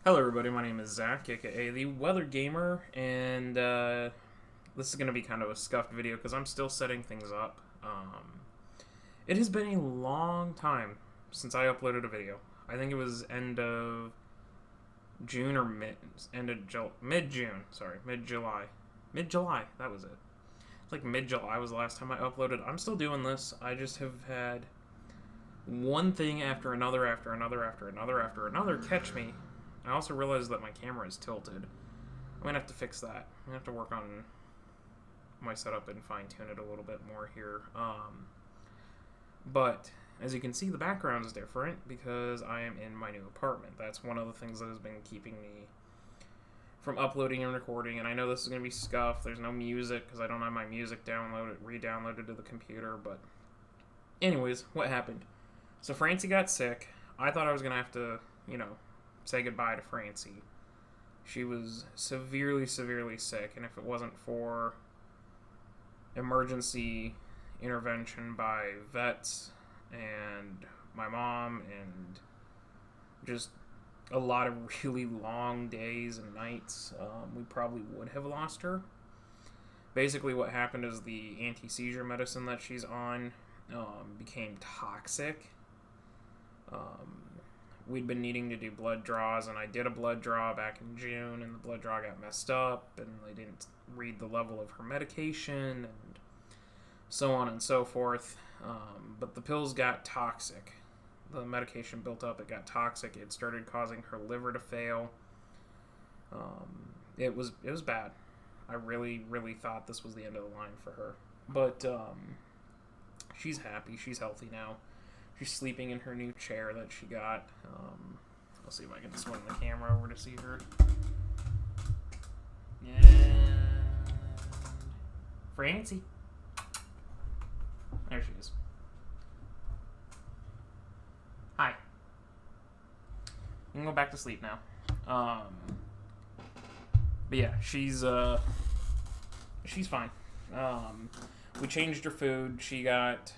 Hello, everybody. My name is Zach, aka the Weather Gamer, and this is going to be kind of a scuffed video because I'm still setting things up. It has been a long time since I uploaded a video. I think it was end of June or mid June. Sorry, mid July. That was it. It's like mid July was the last time I uploaded. I'm still doing this. I just have had one thing after another catch me. I also realized that my camera is tilted. I'm going to have to fix that. I'm going to have to work on my setup and fine-tune it a little bit more here. But, as you can see, the background is different because I am in my new apartment. That's one of the things that has been keeping me from uploading and recording. And I know this is going to be scuffed. There's no music because I don't have my music re-downloaded to the computer. But, anyways, what happened? So, Francie got sick. I thought I was going to have to, say goodbye to Francie. She was severely sick, and if it wasn't for emergency intervention by vets and my mom and just a lot of really long days and nights, we probably would have lost her. Basically what happened is the anti-seizure medicine that she's on became toxic. We'd been needing to do blood draws, and I did a blood draw back in June, and the blood draw got messed up, and they didn't read the level of her medication, and so on and so forth. But the pills got toxic. The medication built up, it got toxic. It started causing her liver to fail. It was bad. I really thought this was the end of the line for her. But she's happy. She's healthy now. She's sleeping in her new chair that she got. I'll see if I can swing the camera over to see her. And Francie. There she is. Hi. You can go back to sleep now. But yeah, she's fine. We changed her food. She got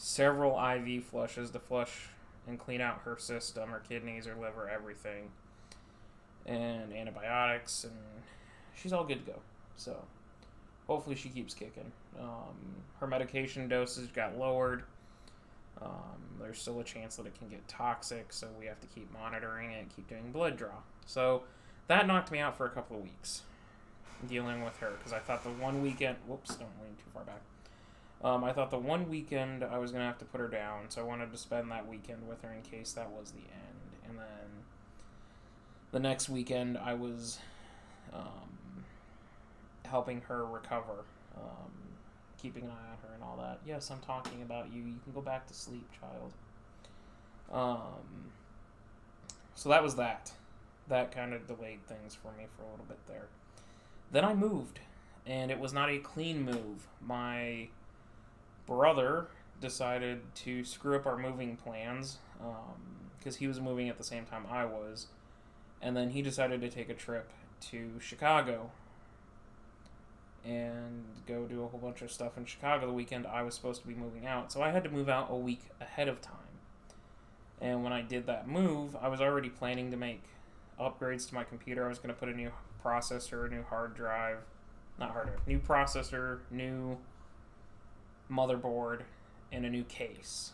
several IV flushes to flush and clean out her system, her kidneys, her liver, everything, and antibiotics, and she's all good to go. So hopefully she keeps kicking. Her medication dosage got lowered. There's still a chance that it can get toxic, so we have to keep monitoring it, keep doing blood draw. So that knocked me out for a couple of weeks dealing with her, because I thought the one weekend, whoops, don't lean too far back. I thought the one weekend I was going to have to put her down, so I wanted to spend that weekend with her in case that was the end. And then the next weekend I was helping her recover, keeping an eye on her and all that. Yes, I'm talking about you. You can go back to sleep, child. So that was that. That kind of delayed things for me for a little bit there. Then I moved, and it was not a clean move. My brother decided to screw up our moving plans because he was moving at the same time I was, and then he decided to take a trip to Chicago and go do a whole bunch of stuff in Chicago the weekend I was supposed to be moving out, so I had to move out a week ahead of time. And when I did that move, I was already planning to make upgrades to my computer. I was going to put a new processor, a new hard drive, new processor, new motherboard, and a new case.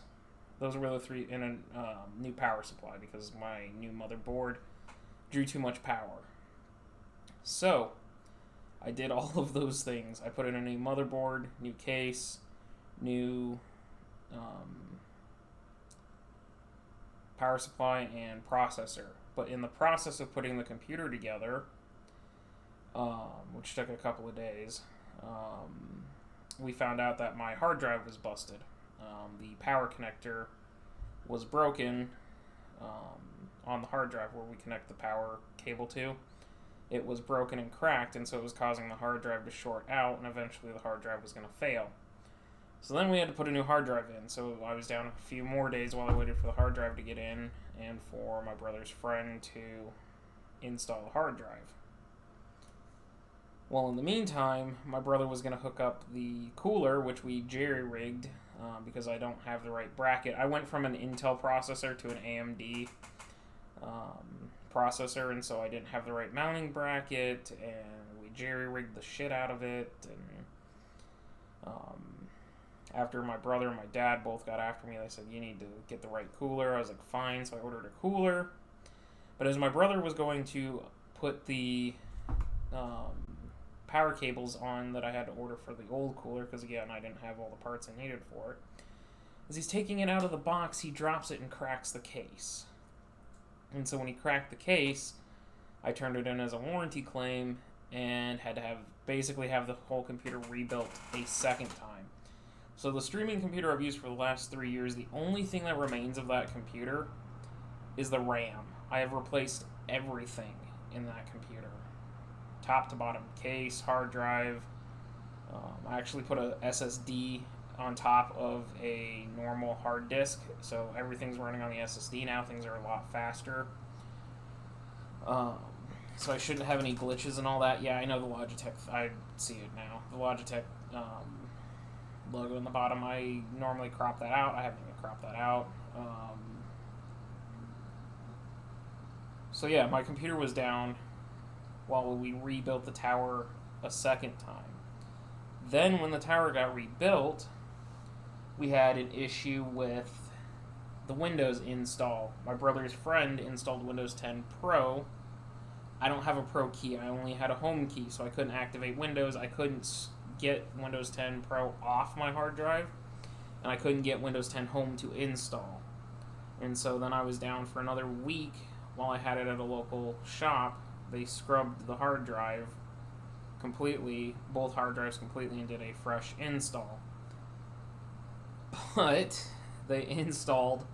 Those were the three, and a new power supply because my new motherboard drew too much power. So I did all of those things. I put in a new motherboard, new case, new power supply, and processor. But in the process of putting the computer together, which took a couple of days, we found out that my hard drive was busted. The power connector was broken on the hard drive where we connect the power cable to. It was broken and cracked, and so it was causing the hard drive to short out, and eventually the hard drive was going to fail. So then we had to put a new hard drive in, so I was down a few more days while I waited for the hard drive to get in and for my brother's friend to install a hard drive. Well, in the meantime, my brother was going to hook up the cooler, which we jerry-rigged because I don't have the right bracket. I went from an Intel processor to an AMD processor, and so I didn't have the right mounting bracket, and we jerry-rigged the shit out of it, and after my brother and my dad both got after me, they said, you need to get the right cooler. I was like, fine, so I ordered a cooler. But as my brother was going to put the power cables on that I had to order for the old cooler, because again, I didn't have all the parts I needed for it, as he's taking it out of the box, he drops it and cracks the case. And so when he cracked the case, I turned it in as a warranty claim and had to basically have the whole computer rebuilt a second time. So the streaming computer I've used for the last 3 years, the only thing that remains of that computer is the RAM. I have replaced everything in that computer. Top to bottom, case, hard drive. I actually put a SSD on top of a normal hard disk, so everything's running on the SSD now. Things are a lot faster. So I shouldn't have any glitches and all that. Yeah, I know the Logitech, I see it now. The Logitech logo in the bottom, I normally crop that out. I haven't even cropped that out. So yeah, my computer was down while we rebuilt the tower a second time. Then when the tower got rebuilt, we had an issue with the Windows install. My brother's friend installed Windows 10 Pro. I don't have a Pro key. I only had a home key, so I couldn't activate Windows. I couldn't get Windows 10 Pro off my hard drive, and I couldn't get Windows 10 Home to install. And so then I was down for another week while I had it at a local shop. They scrubbed the hard drive completely, both hard drives completely, and did a fresh install. But they installed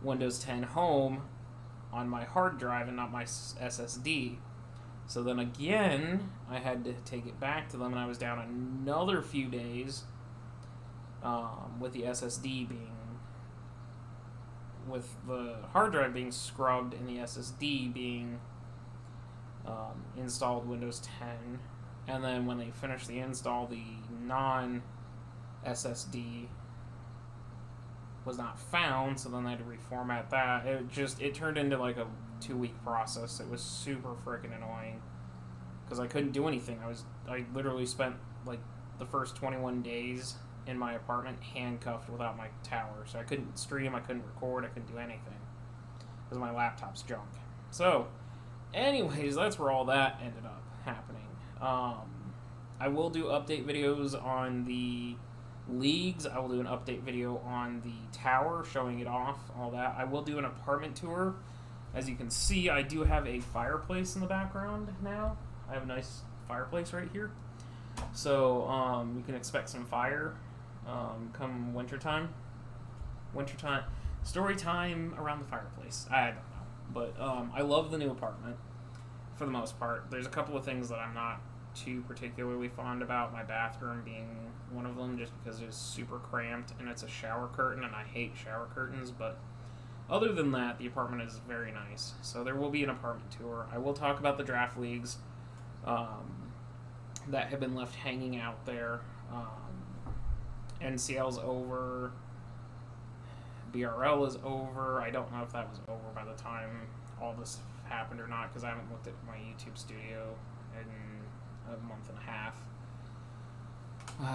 Windows 10 Home on my hard drive and not my SSD. So then again, I had to take it back to them, and I was down another few days with the SSD with the hard drive being scrubbed and the SSD being installed Windows 10. And then when they finished the install, the non-SSD was not found, so then they had to reformat that. It turned into like a 2-week process. It was super freaking annoying because I couldn't do anything. I literally spent like the first 21 days in my apartment handcuffed without my tower, so I couldn't stream, I couldn't record, I couldn't do anything because my laptop's junk. So anyways, that's where all that ended up happening. I will do update videos on the leagues. I will do an update video on the tower, showing it off, all that. I will do an apartment tour. As you can see, I do have a fireplace in the background now. I have a nice fireplace right here. So you can expect some fire come wintertime. Story time around the fireplace. I don't know. But I love the new apartment for the most part. There's a couple of things that I'm not too particularly fond about, my bathroom being one of them, just because it's super cramped and it's a shower curtain, and I hate shower curtains. But other than that, the apartment is very nice. So there will be an apartment tour. I will talk about the draft leagues that have been left hanging out there. NCL's over. BRL is over. I don't know if that was over by the time all this happened or not, because I haven't looked at my YouTube studio in a month and a half.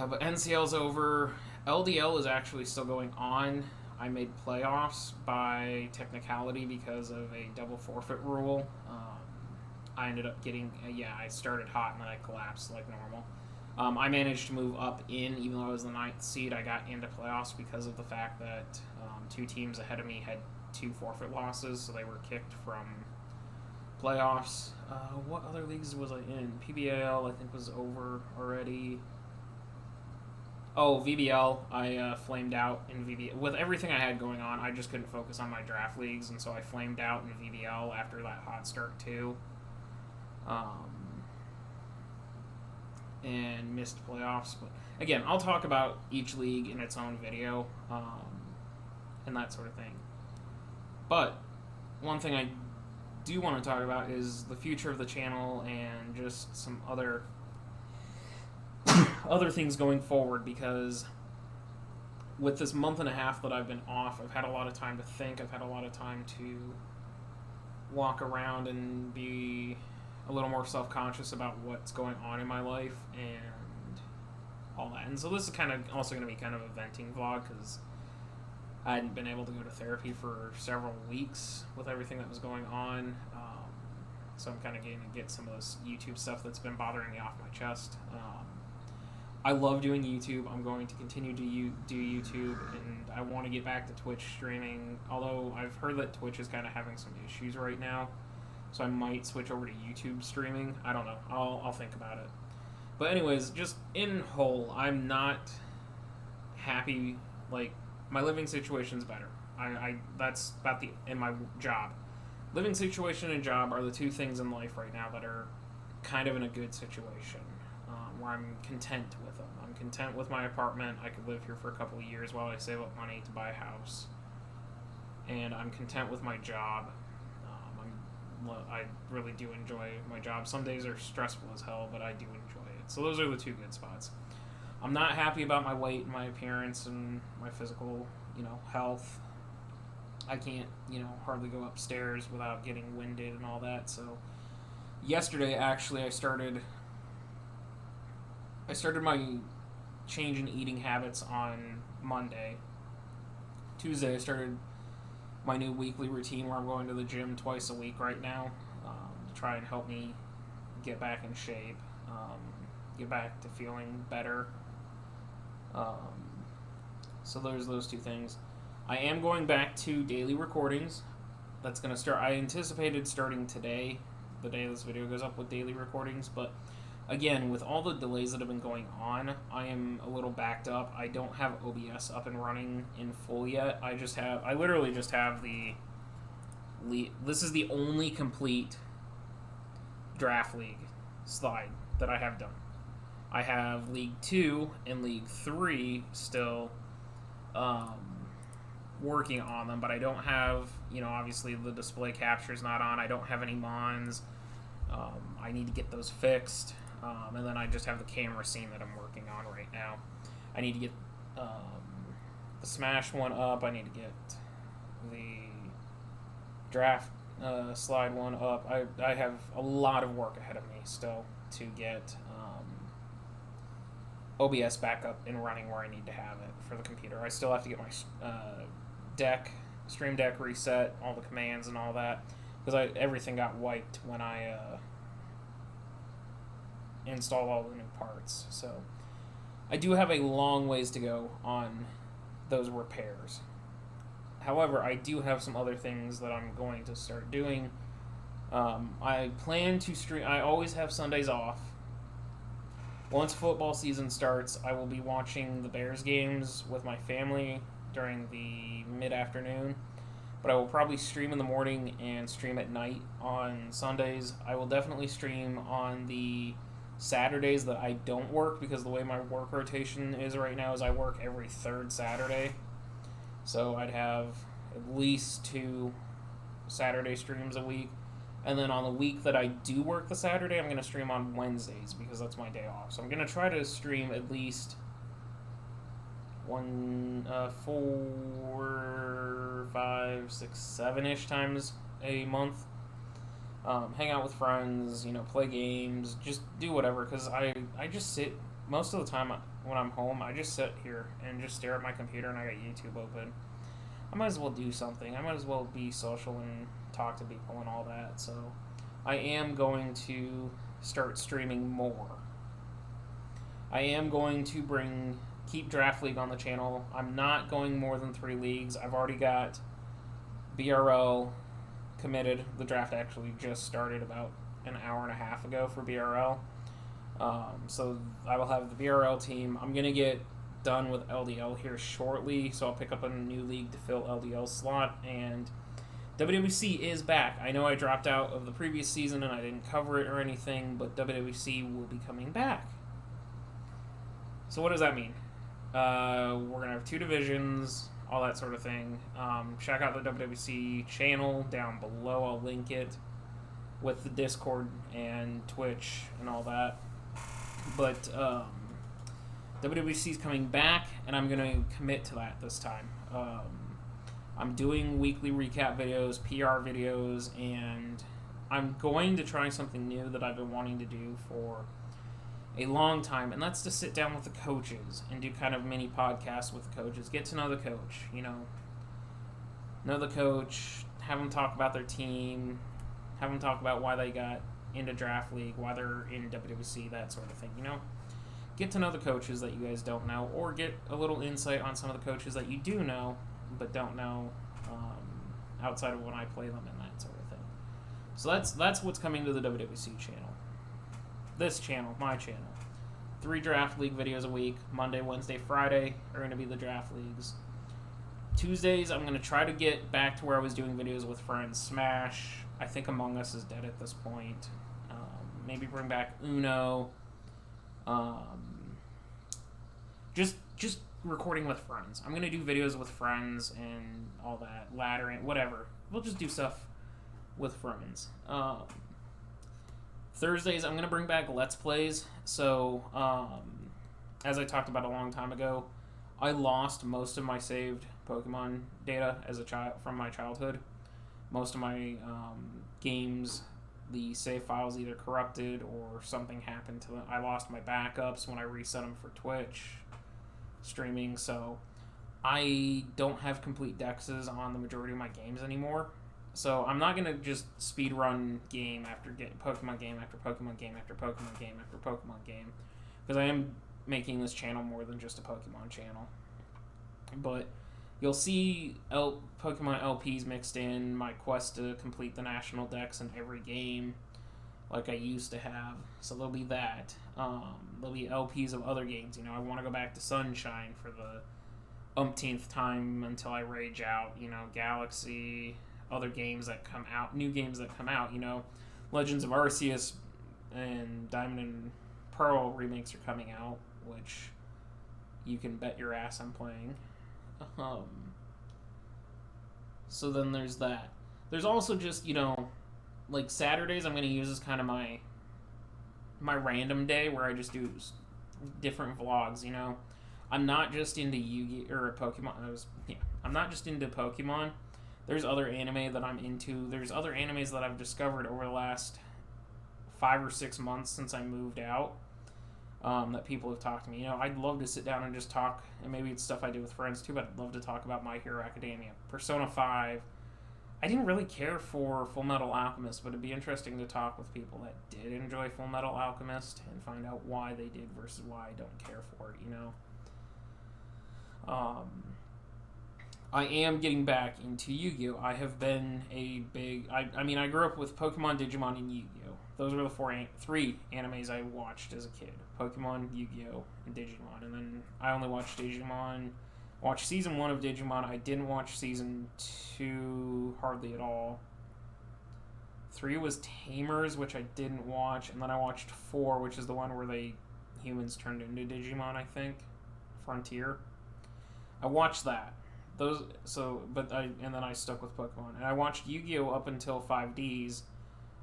But NCL's over. LDL is actually still going on. I made playoffs by technicality because of a double forfeit rule. I ended up getting, I started hot and then I collapsed like normal. I managed to move up even though I was the 9th seed. I got into playoffs because of the fact that 2 teams ahead of me had 2 forfeit losses, so they were kicked from playoffs. What other leagues was I in? PBL, I think, was over already. Oh, VBL, I flamed out in VBL. With everything I had going on, I just couldn't focus on my draft leagues, and so I flamed out in VBL after that hot start too. And missed playoffs. But again, I'll talk about each league in its own video, and that sort of thing. But one thing I do want to talk about is the future of the channel and just some other things going forward, because with this month and a half that I've been off, I've had a lot of time to think. I've had a lot of time to walk around and be a little more self-conscious about what's going on in my life and all that. And so this is kind of also going to be kind of a venting vlog because I hadn't been able to go to therapy for several weeks with everything that was going on. So I'm kind of getting to get some of this YouTube stuff that's been bothering me off my chest. I love doing YouTube. I'm going to continue to do YouTube, and I want to get back to Twitch streaming, although I've heard that Twitch is kind of having some issues right now, so I might switch over to YouTube streaming. I don't know. I'll think about it. But anyways, just in whole, I'm not happy. Like, my living situation's better. That's about in my job. Living situation and job are the two things in life right now that are kind of in a good situation, where I'm content with them. I'm content with my apartment. I could live here for a couple of years while I save up money to buy a house. And I'm content with my job. I really do enjoy my job. Some days are stressful as hell, but I do enjoy it. So those are the two good spots. I'm not happy about my weight and my appearance and my physical, health. I can't, hardly go upstairs without getting winded and all that. So yesterday, actually, I started my change in eating habits on Monday. Tuesday, I started my new weekly routine where I'm going to the gym twice a week right now, to try and help me get back in shape, get back to feeling better. So there's those two things. I am going back to daily recordings. That's going to start. I anticipated starting today, the day this video goes up, with daily recordings, but again, with all the delays that have been going on, I am a little backed up. I don't have OBS up and running in full yet. I literally just have this is the only complete draft league slide that I have done. I have League 2 and League 3 still working on them, but I don't have, obviously the display capture's not on. I don't have any mons. I need to get those fixed. And then I just have the camera scene that I'm working on right now. I need to get the Smash one up. I need to get the draft slide one up. I have a lot of work ahead of me still to get OBS back up and running where I need to have it for the computer. I still have to get my Stream Deck reset, all the commands and all that, because everything got wiped when I installed all the new parts. So I do have a long ways to go on those repairs. However, I do have some other things that I'm going to start doing. I plan to stream. I always have Sundays off. Once football season starts, I will be watching the Bears games with my family during the mid-afternoon, but I will probably stream in the morning and stream at night on Sundays. I will definitely stream on the Saturdays that I don't work, because the way my work rotation is right now is I work every third Saturday. So I'd have at least 2 Saturday streams a week. And then on the week that I do work the Saturday, I'm going to stream on Wednesdays because that's my day off. So I'm going to try to stream at least 4, 5, 6, 7-ish times a month. Hang out with friends, play games, just do whatever, because I just sit, most of the time when I'm home, I just sit here and just stare at my computer and I got YouTube open. I might as well do something. I might as well be social and talk to people and all that. So I am going to start streaming more. I am going to keep Draft League on the channel. I'm not going more than 3 leagues. I've already got BRL committed. The draft actually just started about an hour and a half ago for BRL. So I will have the BRL team. I'm going to get done with LDL here shortly, so I'll pick up a new league to fill LDL's slot, and WWC is back. I know I dropped out of the previous season and I didn't cover it or anything, but WWC will be coming back. So what does that mean? We're going to have 2 divisions, all that sort of thing. Check out the WWC channel down below. I'll link it with the Discord and Twitch and all that. But WWC is coming back, and I'm going to commit to that this time. I'm doing weekly recap videos, PR videos, and I'm going to try something new that I've been wanting to do for a long time, and that's to sit down with the coaches and do kind of mini podcasts with the coaches. Get to know the coach, know the coach, have them talk about their team, have them talk about why they got into Draft League, why they're in WWC, that sort of thing, Get to know the coaches that you guys don't know, or get a little insight on some of the coaches that you do know, but don't know outside of when I play them and that sort of thing. So that's what's coming to the WWC channel. This channel, my channel. 3 Draft League videos a week. Monday, Wednesday, Friday are going to be the Draft Leagues. Tuesdays, I'm going to try to get back to where I was doing videos with friends. Smash. I think Among Us is dead at this point. Maybe bring back Uno. Just recording with friends. I'm going to do videos with friends and all that. Laddering, whatever. We'll just do stuff with friends. Thursdays, I'm going to bring back Let's Plays. So, as I talked about a long time ago, I lost most of my saved Pokemon data as a child from my childhood. Most of my games, the save files either corrupted or something happened to them. I lost my backups when I reset them for Twitch streaming, so I don't have complete dexes on the majority of my games anymore. So I'm not going to just speed run game after Pokemon game after Pokemon game after Pokemon game after Pokemon game, because I am making this channel more than just a Pokemon channel. But you'll see Pokemon LPs mixed in, my quest to complete the national dex in every game like I used to have. So there'll be that. There'll be LPs of other games. I want to go back to Sunshine for the umpteenth time until I rage out. Galaxy, other games that come out, new games that come out. Legends of Arceus and Diamond and Pearl remakes are coming out, which you can bet your ass I'm playing. So then there's that. There's also just, like Saturdays I'm going to use as kind of my random day where I just do different vlogs, I'm not just into Yu-Gi or Pokemon. I'm not just into Pokemon. There's other anime that I'm into. There's other animes that I've discovered over the last 5 or 6 months since I moved out. That people have talked to me. I'd love to sit down and just talk, and maybe it's stuff I do with friends too, but I'd love to talk about My Hero Academia, Persona 5. I didn't really care for Full Metal Alchemist, but it'd be interesting to talk with people that did enjoy Full Metal Alchemist and find out why they did versus why I don't care for it, I am getting back into Yu-Gi-Oh! I have been a big... I grew up with Pokemon, Digimon, and Yu-Gi-Oh! Those were the 3 animes I watched as a kid. Pokemon, Yu-Gi-Oh!, and Digimon. And then I only watched Digimon. Watched Season 1 of Digimon. I didn't watch Season 2 hardly at all. 3 was Tamers, which I didn't watch. And then I watched 4, which is the one where humans turned into Digimon, I think. Frontier. I watched that. And then I stuck with Pokemon. And I watched Yu-Gi-Oh! Up until 5Ds.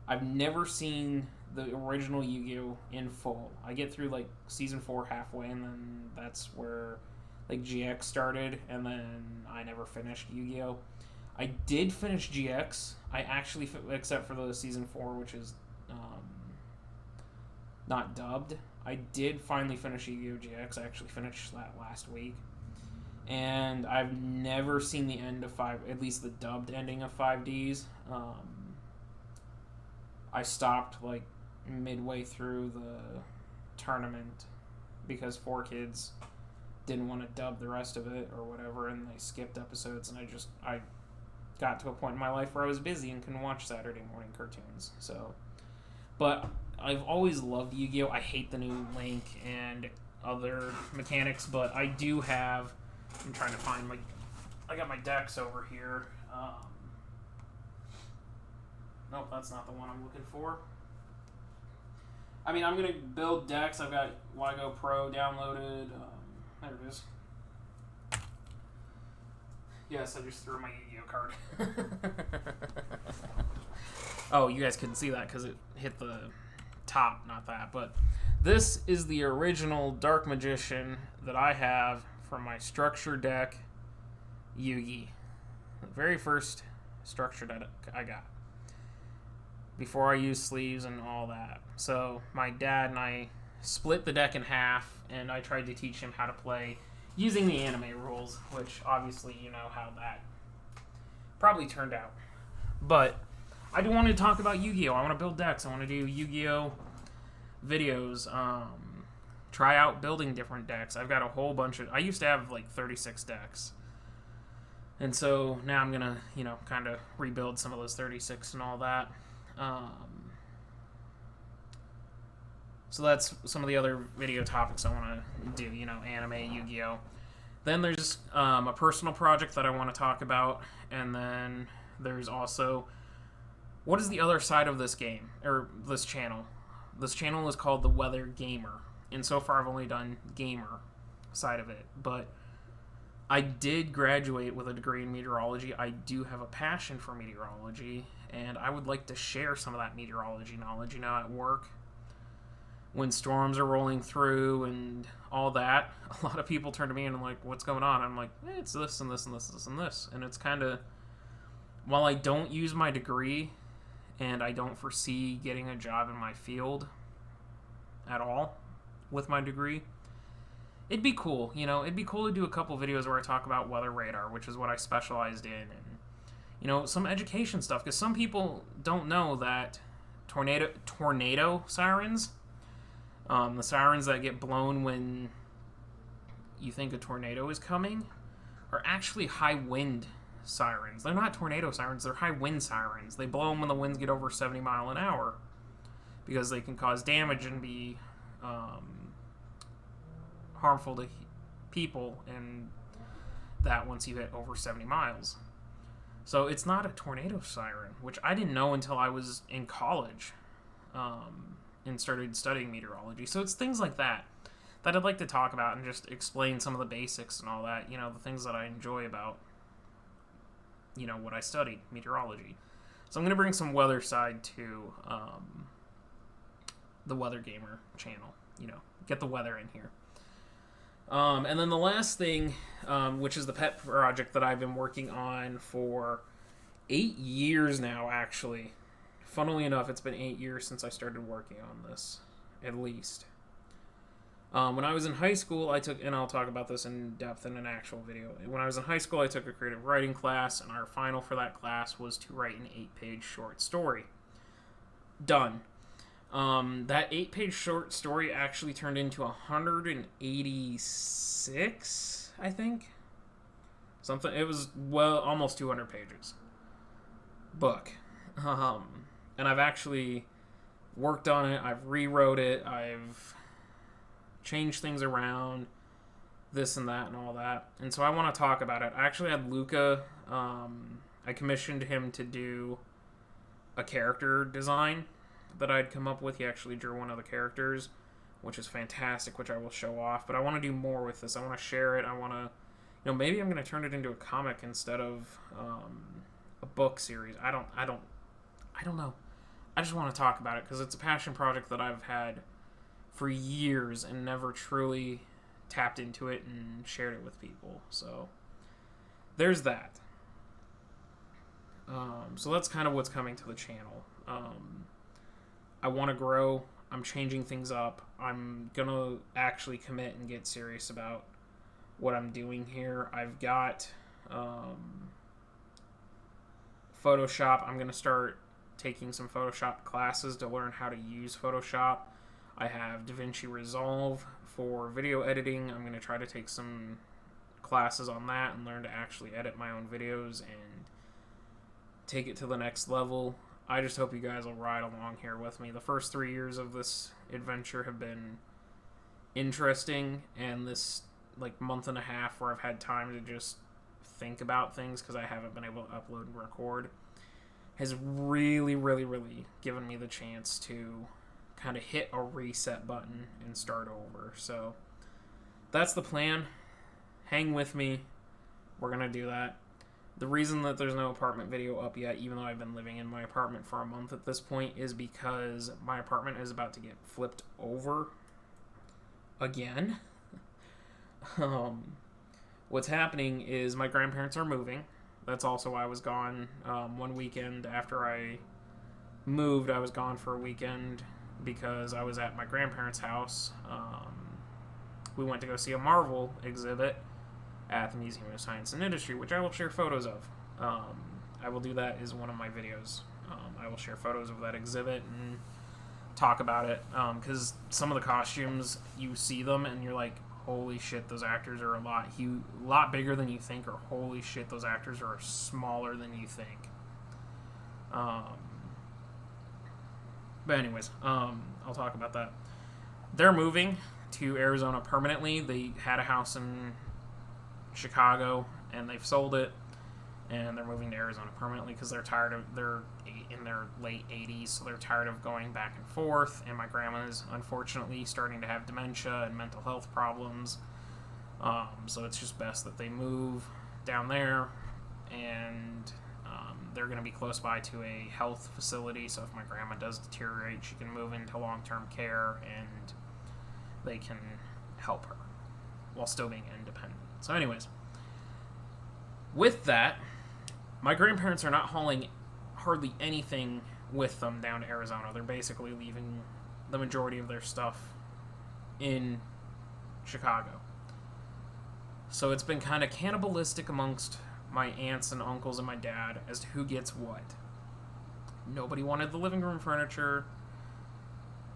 I've never seen the original Yu-Gi-Oh! In full. I get through, Season 4 halfway, and then that's where, GX started, and then I never finished Yu-Gi-Oh! I did finish GX. I actually, except for the Season 4, which is not dubbed. I did finally finish Yu-Gi-Oh! GX. I actually finished that last week. And I've never seen the end of at least the dubbed ending of 5Ds. I stopped midway through the tournament because 4Kids didn't want to dub the rest of it or whatever, and they skipped episodes, and I got to a point in my life where I was busy and couldn't watch Saturday morning cartoons. But I've always loved Yu-Gi-Oh! I hate the new Link and other mechanics, but I do have... I'm trying to find I got my decks over here. Nope, that's not the one I'm looking for. I'm going to build decks. I've got Ligo Pro downloaded. There it is. Yes, I just threw my Yu-Gi-Oh! Card. Oh, you guys couldn't see that because it hit the top, not that. But this is the original Dark Magician that I have from my structure deck, Yugi. The very first structure that I got. Before I used sleeves and all that. So my dad and I split the deck in half, and I tried to teach him how to play using the anime rules, which obviously you know how that probably turned out. But I do want to talk about Yu-Gi-Oh! I want to build decks. I want to do Yu-Gi-Oh! Videos. Try out building different decks. I've got a whole bunch of... I used to have like 36 decks. And so now I'm going to, kind of rebuild some of those 36 and all that. So that's some of the other video topics I want to do, anime, Yu-Gi-Oh! Then there's a personal project that I want to talk about, and then there's also, what is the other side of this game, or this channel? This channel is called The Weather Gamer, and so far I've only done gamer side of it, but I did graduate with a degree in meteorology. I do have a passion for meteorology, and I would like to share some of that meteorology knowledge, at work. When storms are rolling through and all that, a lot of people turn to me and I'm like, what's going on? I'm like, it's this and this and this and this and this. And it's kind of, while I don't use my degree and I don't foresee getting a job in my field at all with my degree, it'd be cool, it'd be cool to do a couple videos where I talk about weather radar, which is what I specialized in, and, some education stuff, because some people don't know that tornado sirens, the sirens that get blown when you think a tornado is coming, are actually high wind sirens. They're not tornado sirens, they're high wind sirens. They blow them when the winds get over 70 miles an hour because they can cause damage and be harmful to people, and that once you hit over 70 miles. So it's not a tornado siren, which I didn't know until I was in college. And started studying meteorology. So it's things like that I'd like to talk about and just explain some of the basics and all that, the things that I enjoy about, what I studied, meteorology. So I'm going to bring some weather side to the Weather Gamer channel, get the weather in here. And then the last thing, which is the pet project that I've been working on for 8 years now, actually. Funnily enough, it's been 8 years since I started working on this, at least. When I was in high school, and I'll talk about this in depth in an actual video. When I was in high school, I took a creative writing class, and our final for that class was to write an 8-page short story. Done. That 8-page short story actually turned into 186, I think. Something. It was, almost 200 pages. Book. And I've actually worked on it, I've rewrote it, I've changed things around, this and that and all that. And so I want to talk about it. I actually had Luca, I commissioned him to do a character design that I'd come up with. He actually drew one of the characters, which is fantastic, which I will show off. But I want to do more with this. I want to share it. I want to, maybe I'm going to turn it into a comic instead of a book series. I don't know. I just want to talk about it because it's a passion project that I've had for years and never truly tapped into it and shared it with people. So there's that. So that's kind of what's coming to the channel. I want to grow. I'm changing things up. I'm going to actually commit and get serious about what I'm doing here. I've got Photoshop. I'm going to start taking some Photoshop classes to learn how to use Photoshop. I have DaVinci Resolve for video editing. I'm going to try to take some classes on that and learn to actually edit my own videos and take it to the next level. I just hope you guys will ride along here with me. The first 3 years of this adventure have been interesting, and this month and a half where I've had time to just think about things because I haven't been able to upload and record has really, really, really given me the chance to kind of hit a reset button and start over. So that's the plan. Hang with me. We're going to do that. The reason that there's no apartment video up yet, even though I've been living in my apartment for a month at this point, is because my apartment is about to get flipped over again. What's happening is my grandparents are moving. That's also why I was gone. One weekend after I moved, I was gone for a weekend because I was at my grandparents' house. We went to go see a Marvel exhibit at the Museum of Science and Industry, which I will share photos of. I will do that as one of my videos. I will share photos of that exhibit and talk about it, because some of the costumes, you see them and you're like, holy shit, those actors are a lot bigger than you think, or holy shit, those actors are smaller than you think. But anyways, I'll talk about that. They're moving to Arizona permanently. They had a house in Chicago and they've sold it, and they're moving to Arizona permanently because they're in their late 80s, so they're tired of going back and forth. And my grandma's unfortunately starting to have dementia and mental health problems, so it's just best that they move down there, and they're going to be close by to a health facility, so if my grandma does deteriorate, she can move into long-term care and they can help her while still being independent. So anyways, with that, my grandparents are not hauling hardly anything with them down to Arizona. They're basically leaving the majority of their stuff in Chicago. So it's been kind of cannibalistic amongst my aunts and uncles and my dad as to who gets what. Nobody wanted the living room furniture,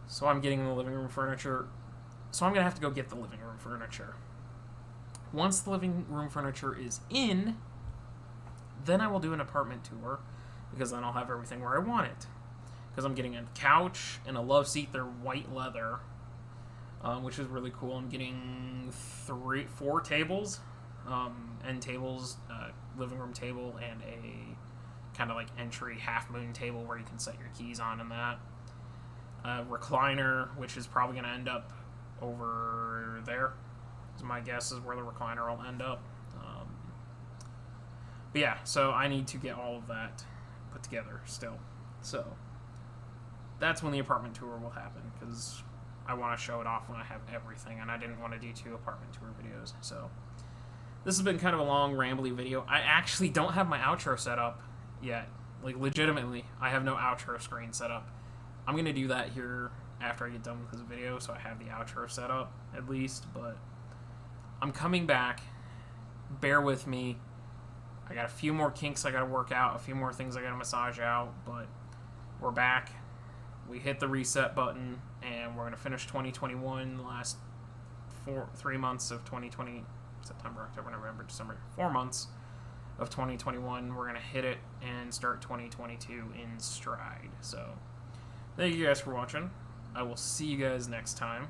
so I'm getting the living room furniture. So I'm going to have to go get the living room furniture. Once the living room furniture is in, then I will do an apartment tour, because then I'll have everything where I want it. Because I'm getting a couch and a love seat. They're white leather, which is really cool. I'm getting 4 tables, end tables, living room table, and a kind of like entry half moon table where you can set your keys on, and that. Recliner, which is probably going to end up over there. My guess is where the recliner will end up. But yeah, so I need to get all of that put together still. So that's when the apartment tour will happen, because I want to show it off when I have everything, and I didn't want to do 2 apartment tour videos. So this has been kind of a long, rambly video. I actually don't have my outro set up yet. Like, legitimately, I have no outro screen set up. I'm going to do that here after I get done with this video, so I have the outro set up, at least. But I'm coming back. Bear with me. I got a few more kinks I got to work out, a few more things I got to massage out, but we're back. We hit the reset button, and we're going to finish 2021, the last 3 months of 2020, September, October, November, December, 4 months of 2021. We're going to hit it and start 2022 in stride. So thank you guys for watching. I will see you guys next time.